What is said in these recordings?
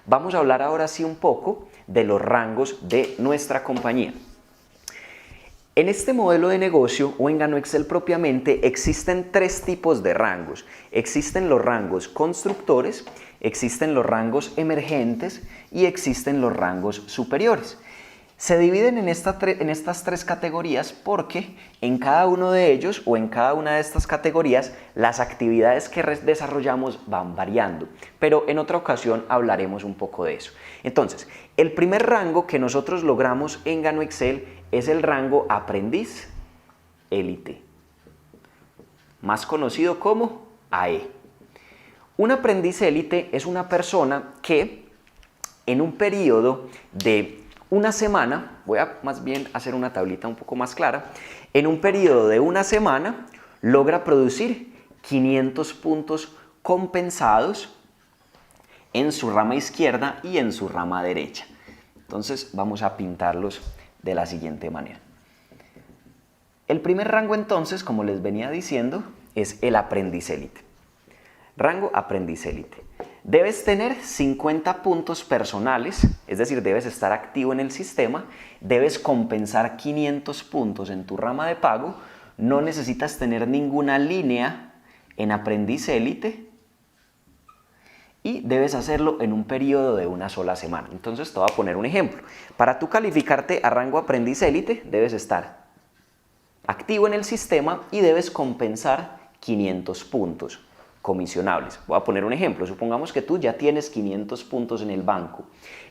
Vamos a hablar ahora sí un poco de los rangos de nuestra compañía. En este modelo de negocio o en Gano Excel propiamente existen tres tipos de rangos. Existen los rangos constructores, existen los rangos emergentes y existen los rangos superiores. Se dividen en estas tres categorías porque en cada uno de ellos o en cada una de estas categorías las actividades que desarrollamos van variando, pero en otra ocasión hablaremos un poco de eso. Entonces, el primer rango que nosotros logramos en Gano Excel es el rango aprendiz élite, más conocido como AE. Un aprendiz élite es una persona que en un periodo de una semana, voy a más bien hacer una tablita un poco más clara, en un periodo de una semana logra producir 500 puntos compensados en su rama izquierda y en su rama derecha. Entonces vamos a pintarlos de la siguiente manera. El primer rango entonces, como les venía diciendo, es el aprendiz élite. Rango aprendiz élite. Debes tener 50 puntos personales, es decir, debes estar activo en el sistema, debes compensar 500 puntos en tu rama de pago, no necesitas tener ninguna línea en aprendiz élite y debes hacerlo en un periodo de una sola semana. Entonces te voy a poner un ejemplo. Para tú calificarte a rango aprendiz élite, debes estar activo en el sistema y debes compensar 500 puntos comisionables. Voy a poner un ejemplo. Supongamos que tú ya tienes 500 puntos en el banco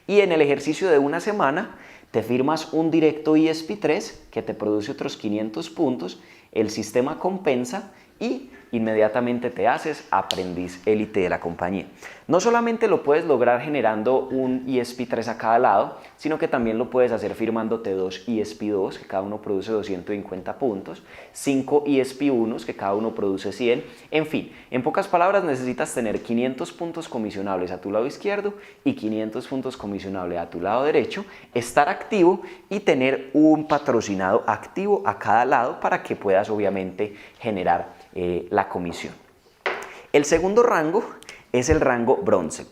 y en el ejercicio de una semana te firmas un directo ISP3 que te produce otros 500 puntos, el sistema compensa y inmediatamente te haces aprendiz élite de la compañía. No solamente lo puedes lograr generando un ISP3 a cada lado, sino que también lo puedes hacer firmándote dos ISP2, que cada uno produce 250 puntos, 5 ISP1s, que cada uno produce 100. En fin, en pocas palabras necesitas tener 500 puntos comisionables a tu lado izquierdo y 500 puntos comisionables a tu lado derecho, estar activo y tener un patrocinado activo a cada lado para que puedas obviamente generar la comisión. El segundo rango es el rango bronce.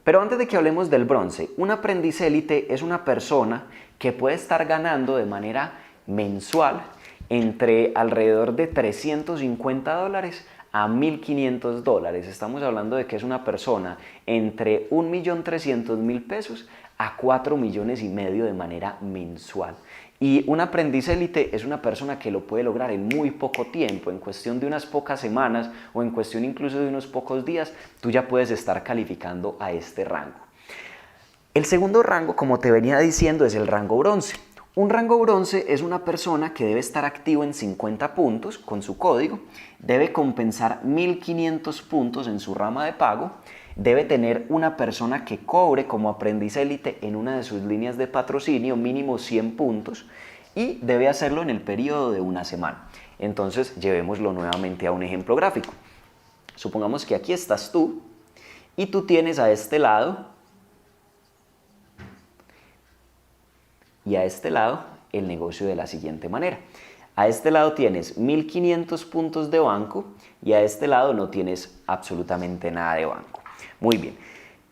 Pero antes de que hablemos del bronce, un aprendiz élite es una persona que puede estar ganando de manera mensual entre alrededor de $350 a $1.500. Estamos hablando de que es una persona entre 1.300.000 pesos a 4,5 millones de manera mensual. Y un aprendiz élite es una persona que lo puede lograr en muy poco tiempo, en cuestión de unas pocas semanas o en cuestión incluso de unos pocos días, tú ya puedes estar calificando a este rango. El segundo rango, como te venía diciendo, es el rango bronce. Un rango bronce es una persona que debe estar activo en 50 puntos con su código, debe compensar 1.500 puntos en su rama de pago, debe tener una persona que cobre como aprendiz élite en una de sus líneas de patrocinio mínimo 100 puntos y debe hacerlo en el periodo de una semana. Entonces llevémoslo nuevamente a un ejemplo gráfico. Supongamos que aquí estás tú y tú tienes a este lado y a este lado el negocio de la siguiente manera. A este lado tienes 1.500 puntos de banco y a este lado no tienes absolutamente nada de banco. Muy bien,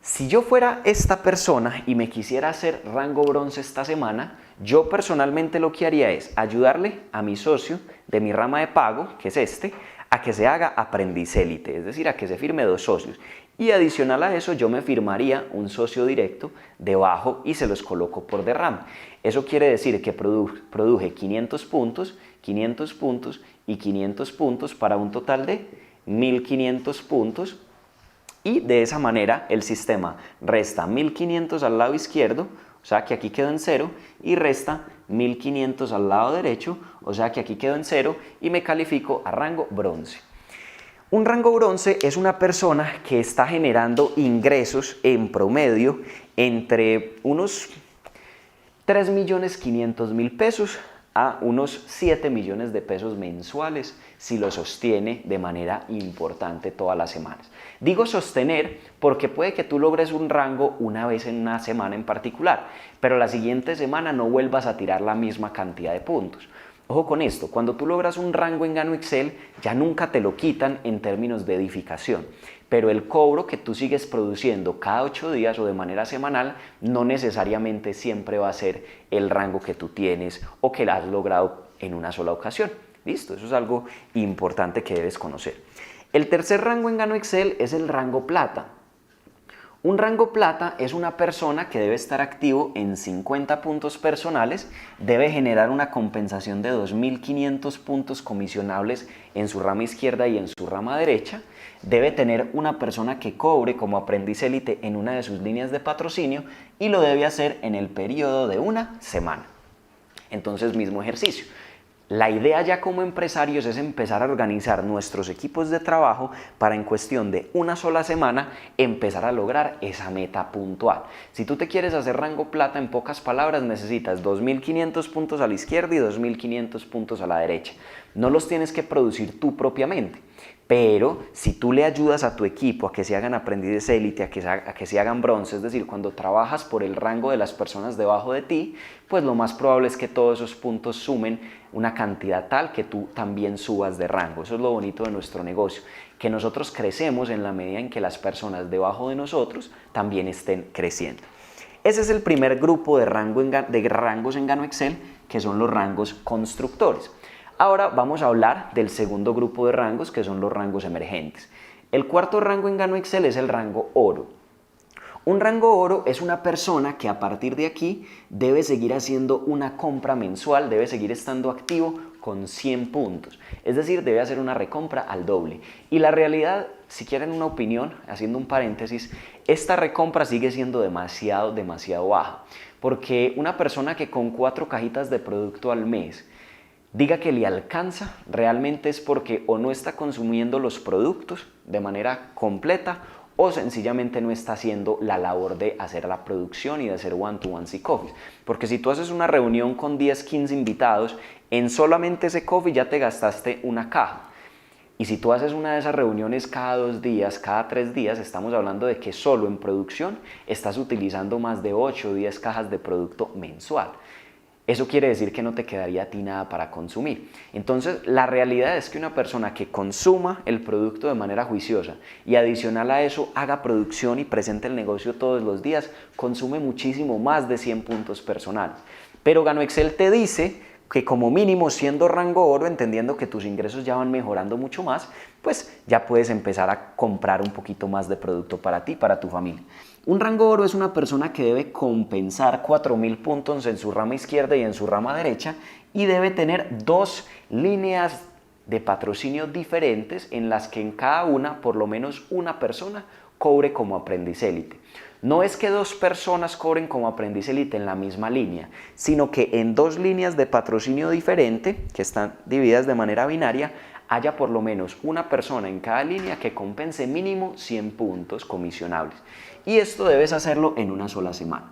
si yo fuera esta persona y me quisiera hacer rango bronce esta semana, yo personalmente lo que haría es ayudarle a mi socio de mi rama de pago, que es este, a que se haga aprendiz élite, es decir, a que se firme 2 socios. Y adicional a eso yo me firmaría un socio directo debajo y se los coloco por derrame. Eso quiere decir que produje 500 puntos, 500 puntos y 500 puntos para un total de 1.500 puntos. Y de esa manera el sistema resta 1.500 al lado izquierdo, o sea que aquí quedó en 0, y resta 1.500 al lado derecho, o sea que aquí quedó en 0 y me califico a rango bronce. Un rango bronce es una persona que está generando ingresos en promedio entre unos 3.500.000 pesos a unos 7 millones de pesos mensuales si lo sostiene de manera importante todas las semanas. Digo sostener porque puede que tú logres un rango una vez en una semana en particular, pero la siguiente semana no vuelvas a tirar la misma cantidad de puntos. Ojo con esto, cuando tú logras un rango en Gano Excel, ya nunca te lo quitan en términos de edificación. pero el cobro que tú sigues produciendo cada 8 días o de manera semanal no necesariamente siempre va a ser el rango que tú tienes o que has logrado en una sola ocasión. Listo, eso es algo importante que debes conocer. El tercer rango en Gano Excel es el rango plata. Un rango plata es una persona que debe estar activo en 50 puntos personales, debe generar una compensación de 2.500 puntos comisionables en su rama izquierda y en su rama derecha, debe tener una persona que cobre como aprendiz élite en una de sus líneas de patrocinio y lo debe hacer en el periodo de una semana. Entonces, mismo ejercicio. La idea ya como empresarios es empezar a organizar nuestros equipos de trabajo para en cuestión de una sola semana empezar a lograr esa meta puntual. Si tú te quieres hacer rango plata, en pocas palabras necesitas 2.500 puntos a la izquierda y 2.500 puntos a la derecha. No los tienes que producir tú propiamente. Pero si tú le ayudas a tu equipo a que se hagan aprendices élite, a que se hagan bronce, es decir, cuando trabajas por el rango de las personas debajo de ti, pues lo más probable es que todos esos puntos sumen una cantidad tal que tú también subas de rango. Eso es lo bonito de nuestro negocio, que nosotros crecemos en la medida en que las personas debajo de nosotros también estén creciendo. Ese es el primer grupo de rangos en Gano Excel, que son los rangos constructores. Ahora vamos a hablar del segundo grupo de rangos, que son los rangos emergentes. El cuarto rango en Gano Excel es el rango oro. Un rango oro es una persona que a partir de aquí debe seguir haciendo una compra mensual, debe seguir estando activo con 100 puntos. Es decir, debe hacer una recompra al doble. Y la realidad, si quieren una opinión, haciendo un paréntesis, esta recompra sigue siendo demasiado baja. Porque una persona que con 4 cajitas de producto al mes diga que le alcanza, realmente es porque o no está consumiendo los productos de manera completa o sencillamente no está haciendo la labor de hacer la producción y de hacer one-to-ones y coffees. Porque si tú haces una reunión con 10, 15 invitados, en solamente ese coffee ya te gastaste una caja. Y si tú haces una de esas reuniones cada 2 días, cada 3 días, estamos hablando de que solo en producción estás utilizando más de 8 o 10 cajas de producto mensual. Eso quiere decir que no te quedaría a ti nada para consumir. Entonces, la realidad es que una persona que consuma el producto de manera juiciosa y adicional a eso haga producción y presente el negocio todos los días, consume muchísimo más de 100 puntos personales. Pero Gano Excel te dice que como mínimo siendo rango oro, entendiendo que tus ingresos ya van mejorando mucho más, pues ya puedes empezar a comprar un poquito más de producto para ti, para tu familia. Un rango oro es una persona que debe compensar 4.000 puntos en su rama izquierda y en su rama derecha y debe tener 2 líneas de patrocinio diferentes en las que en cada una por lo menos una persona cobre como aprendiz élite. No es que 2 personas cobren como aprendiz élite en la misma línea, sino que en 2 líneas de patrocinio diferente, que están divididas de manera binaria, haya por lo menos una persona en cada línea que compense mínimo 100 puntos comisionables. Y esto debes hacerlo en una sola semana.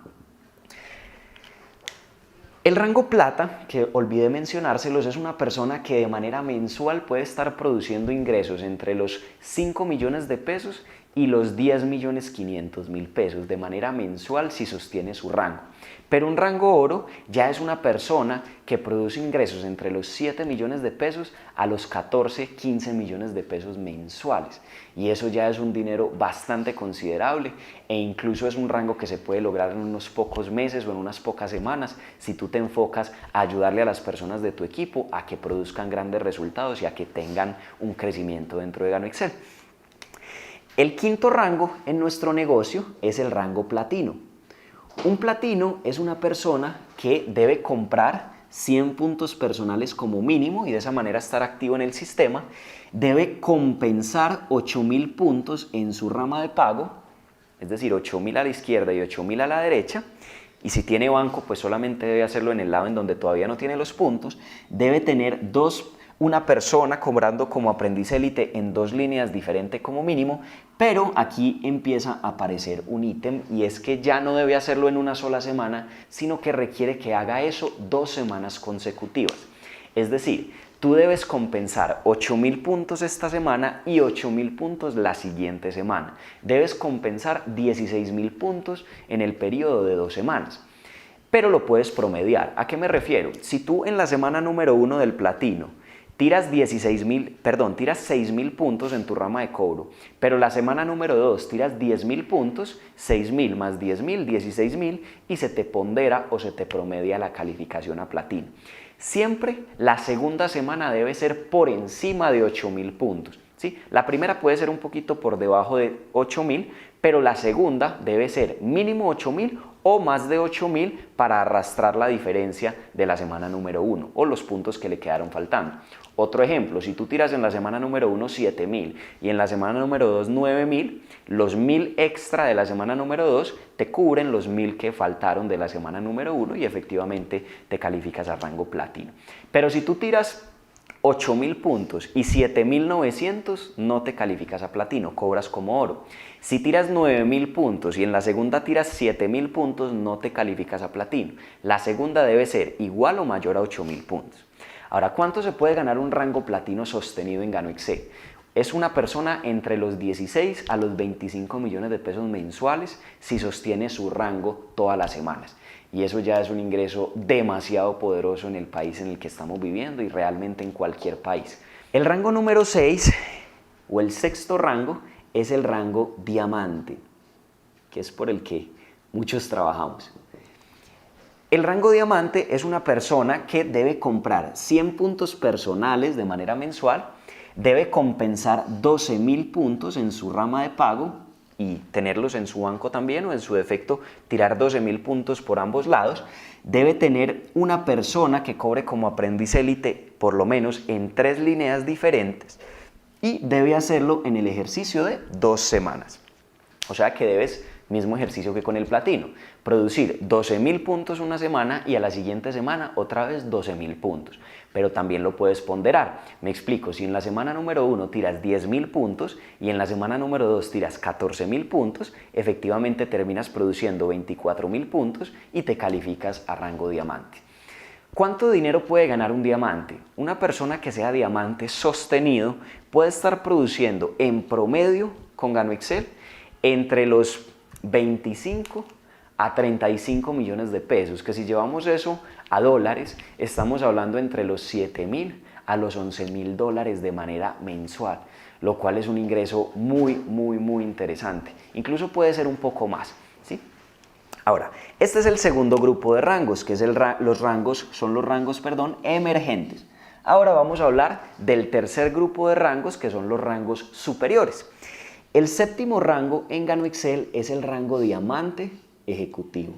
El rango plata, que olvidé mencionárselos, es una persona que de manera mensual puede estar produciendo ingresos entre los 5 millones de pesos y los 10.500.000 pesos de manera mensual si sostiene su rango. Pero un rango oro ya es una persona que produce ingresos entre los 7 millones de pesos a los 14, 15 millones de pesos mensuales. Y eso ya es un dinero bastante considerable e incluso es un rango que se puede lograr en unos pocos meses o en unas pocas semanas si tú te enfocas a ayudarle a las personas de tu equipo a que produzcan grandes resultados y a que tengan un crecimiento dentro de Gano Excel. El quinto rango en nuestro negocio es el rango platino. Un platino es una persona que debe comprar 100 puntos personales como mínimo y de esa manera estar activo en el sistema, debe compensar 8.000 puntos en su rama de pago, es decir, 8.000 a la izquierda y 8.000 a la derecha, y si tiene banco, pues solamente debe hacerlo en el lado en donde todavía no tiene los puntos, debe tener una persona cobrando como aprendiz élite en 2 líneas diferentes como mínimo, pero aquí empieza a aparecer un ítem y es que ya no debe hacerlo en una sola semana, sino que requiere que haga eso 2 semanas consecutivas. Es decir, tú debes compensar 8.000 puntos esta semana y 8.000 puntos la siguiente semana. Debes compensar 16.000 puntos en el periodo de 2 semanas. Pero lo puedes promediar. ¿A qué me refiero? Si tú en la semana número 1 del platino tiras 6.000 puntos en tu rama de cobro, pero la semana número 2 tiras 10.000 puntos, 6.000 más 10.000, 16.000 y se te pondera o se te promedia la calificación a platino. Siempre la segunda semana debe ser por encima de 8.000 puntos. ¿Sí? La primera puede ser un poquito por debajo de 8.000, pero la segunda debe ser mínimo 8.000 o más de 8.000 para arrastrar la diferencia de la semana número 1 o los puntos que le quedaron faltando. Otro ejemplo, si tú tiras en la semana número 1 7.000 y en la semana número 2 9.000, los 1.000 extra de la semana número 2 te cubren los 1.000 que faltaron de la semana número 1 y efectivamente te calificas a rango platino. Pero si tú tiras 8.000 puntos y 7.900 no te calificas a platino, cobras como oro. Si tiras 9.000 puntos y en la segunda tiras 7.000 puntos no te calificas a platino. La segunda debe ser igual o mayor a 8.000 puntos. Ahora, ¿cuánto se puede ganar un rango platino sostenido en Gano Excel? Es una persona entre los 16 a los 25 millones de pesos mensuales si sostiene su rango todas las semanas. Y eso ya es un ingreso demasiado poderoso en el país en el que estamos viviendo y realmente en cualquier país. El rango número 6 o el sexto rango es el rango diamante, que es por el que muchos trabajamos. El rango diamante es una persona que debe comprar 100 puntos personales de manera mensual, debe compensar 12.000 puntos en su rama de pago y tenerlos en su banco también o en su defecto tirar 12.000 puntos por ambos lados. Debe tener una persona que cobre como aprendiz élite por lo menos en 3 líneas diferentes y debe hacerlo en el ejercicio de 2 semanas. O sea que debes, mismo ejercicio que con el platino, producir 12.000 puntos una semana y a la siguiente semana otra vez 12.000 puntos. Pero también lo puedes ponderar. Me explico, si en la semana número 1 tiras 10.000 puntos y en la semana número 2 tiras 14.000 puntos, efectivamente terminas produciendo 24.000 puntos y te calificas a rango diamante. ¿Cuánto dinero puede ganar un diamante? Una persona que sea diamante sostenido puede estar produciendo en promedio con Gano Excel entre los 25 a 35 millones de pesos, que si llevamos eso a dólares, estamos hablando entre los 7.000 a los 11.000 dólares de manera mensual, lo cual es un ingreso muy interesante. Incluso puede ser un poco más, ¿sí? Ahora, este es el segundo grupo de rangos, que es los rangos emergentes. Ahora vamos a hablar del tercer grupo de rangos, que son los rangos superiores. El séptimo rango en Gano Excel es el rango diamante ejecutivo.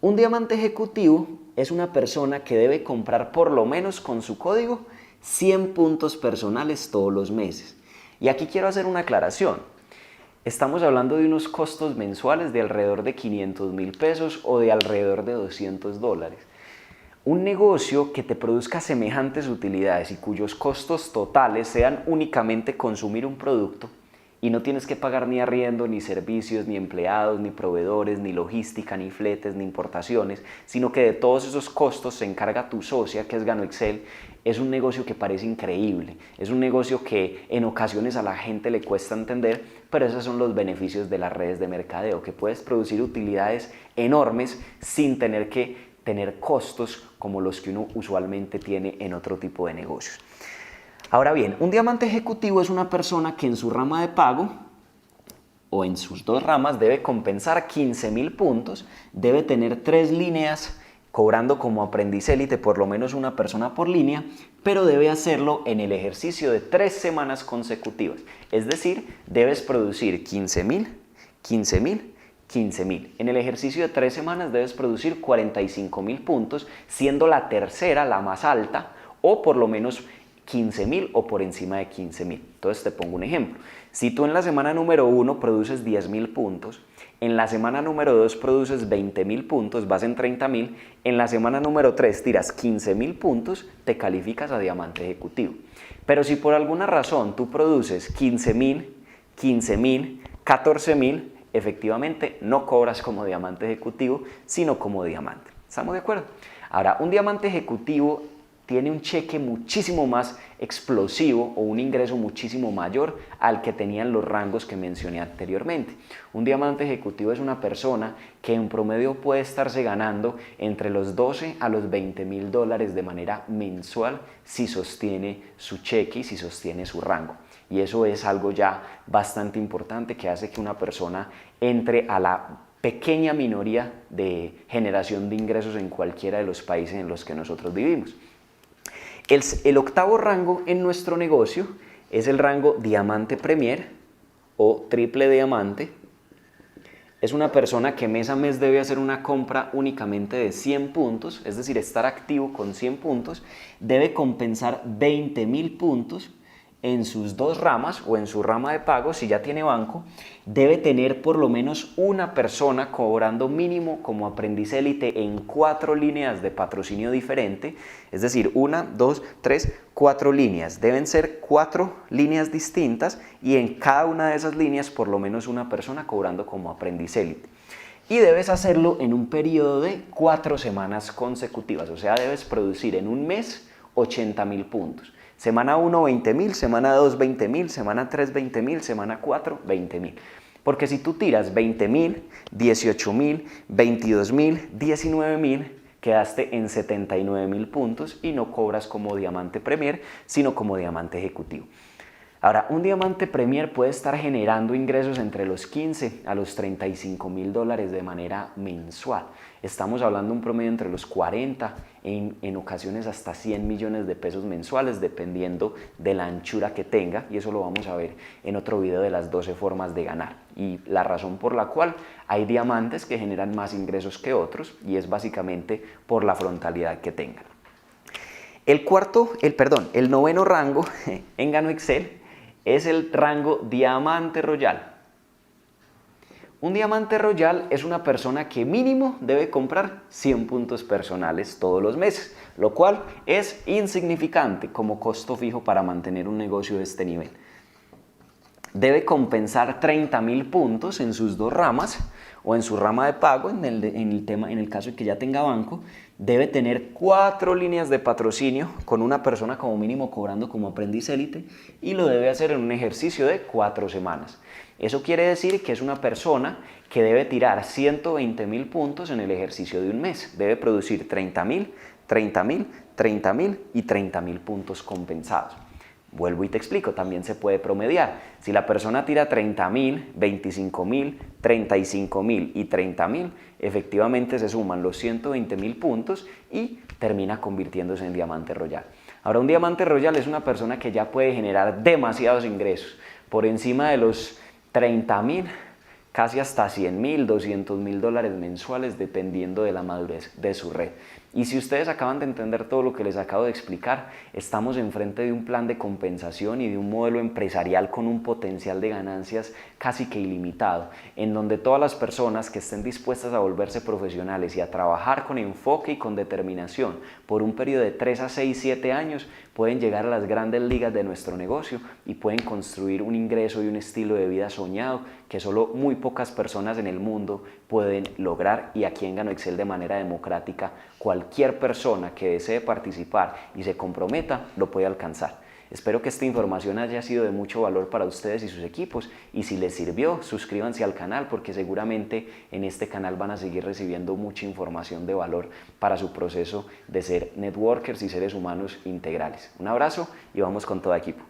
Un diamante ejecutivo es una persona que debe comprar por lo menos con su código 100 puntos personales todos los meses. Y aquí quiero hacer una aclaración. Estamos hablando de unos costos mensuales de alrededor de 500.000 pesos o de alrededor de 200 dólares. Un negocio que te produzca semejantes utilidades y cuyos costos totales sean únicamente consumir un producto y no tienes que pagar ni arriendo, ni servicios, ni empleados, ni proveedores, ni logística, ni fletes, ni importaciones, sino que de todos esos costos se encarga tu socia, que es Gano Excel. Es un negocio que parece increíble, es un negocio que en ocasiones a la gente le cuesta entender, pero esos son los beneficios de las redes de mercadeo, que puedes producir utilidades enormes sin tener que tener costos como los que uno usualmente tiene en otro tipo de negocios. Ahora bien, un diamante ejecutivo es una persona que en su rama de pago o en sus 2 ramas debe compensar 15.000 puntos, debe tener 3 líneas cobrando como aprendiz élite por lo menos una persona por línea, pero debe hacerlo en el ejercicio de 3 semanas consecutivas. Es decir, debes producir 15.000, 15.000, 15.000. En el ejercicio de 3 semanas debes producir 45.000 puntos, siendo la tercera la más alta o por lo menos 15.000 o por encima de 15.000. Entonces te pongo un ejemplo. Si tú en la semana número 1 produces 10.000 puntos, en la semana número 2 produces 20.000 puntos, vas en 30.000, en la semana número 3 tiras 15.000 puntos, te calificas a diamante ejecutivo. Pero si por alguna razón tú produces 15.000, 15.000, 14.000, efectivamente no cobras como diamante ejecutivo, sino como diamante. ¿Estamos de acuerdo? Ahora, un diamante ejecutivo tiene un cheque muchísimo más explosivo o un ingreso muchísimo mayor al que tenían los rangos que mencioné anteriormente. Un diamante ejecutivo es una persona que en promedio puede estarse ganando entre los 12 a los 20.000 dólares de manera mensual si sostiene su cheque y si sostiene su rango. Y eso es algo ya bastante importante que hace que una persona entre a la pequeña minoría de generación de ingresos en cualquiera de los países en los que nosotros vivimos. El octavo rango en nuestro negocio es el rango Diamante Premier o Triple Diamante. Es una persona que mes a mes debe hacer una compra únicamente de 100 puntos, es decir, estar activo con 100 puntos, debe compensar 20.000 puntos en sus dos ramas o en su rama de pago. Si ya tiene banco, debe tener por lo menos una persona cobrando mínimo como aprendiz élite en 4 líneas de patrocinio diferente, es decir, 1, 2, 3, 4 líneas. Deben ser 4 líneas distintas y en cada una de esas líneas por lo menos una persona cobrando como aprendiz élite. Y debes hacerlo en un periodo de 4 semanas consecutivas, o sea, debes producir en un mes 80.000 puntos. Semana 1, 20.000, semana 2, 20.000, semana 3, 20.000, semana 4, 20.000. Porque si tú tiras 20.000, 18.000, 22.000, 19.000, quedaste en 79.000 puntos y no cobras como Diamante Premier, sino como Diamante Ejecutivo. Ahora, un Diamante Premier puede estar generando ingresos entre los 15 a los 35.000 dólares de manera mensual. Estamos hablando de un promedio entre los 40, en ocasiones hasta 100 millones de pesos mensuales, dependiendo de la anchura que tenga, y eso lo vamos a ver en otro video de las 12 formas de ganar. Y la razón por la cual hay diamantes que generan más ingresos que otros, y es básicamente por la frontalidad que tengan. El noveno rango en Gano Excel es el rango Diamante Royal. Un Diamante Royal es una persona que mínimo debe comprar 100 puntos personales todos los meses, lo cual es insignificante como costo fijo para mantener un negocio de este nivel. Debe compensar 30.000 puntos en sus dos ramas o en su rama de pago, en el caso de que ya tenga banco. Debe tener 4 líneas de patrocinio con una persona como mínimo cobrando como aprendiz élite y lo debe hacer en un ejercicio de 4 semanas. Eso quiere decir que es una persona que debe tirar 120.000 puntos en el ejercicio de un mes. Debe producir 30.000, 30.000, 30.000 y 30.000 puntos compensados. Vuelvo y te explico, también se puede promediar. Si la persona tira 30.000, 25.000, 35.000 y 30.000, efectivamente se suman los 120.000 puntos y termina convirtiéndose en Diamante Royal. Ahora, un Diamante Royal es una persona que ya puede generar demasiados ingresos, por encima de los 30.000, casi hasta 100.000, 200.000 dólares mensuales, dependiendo de la madurez de su red. Y si ustedes acaban de entender todo lo que les acabo de explicar, estamos enfrente de un plan de compensación y de un modelo empresarial con un potencial de ganancias casi que ilimitado, en donde todas las personas que estén dispuestas a volverse profesionales y a trabajar con enfoque y con determinación por un periodo de 3 a 6, 7 años, pueden llegar a las grandes ligas de nuestro negocio y pueden construir un ingreso y un estilo de vida soñado que solo muy pocas personas en el mundo pueden lograr, y aquí en Gano Excel de manera democrática cualquier persona que desee participar y se comprometa lo puede alcanzar. Espero que esta información haya sido de mucho valor para ustedes y sus equipos, y si les sirvió, suscríbanse al canal porque seguramente en este canal van a seguir recibiendo mucha información de valor para su proceso de ser networkers y seres humanos integrales. Un abrazo y vamos con todo equipo.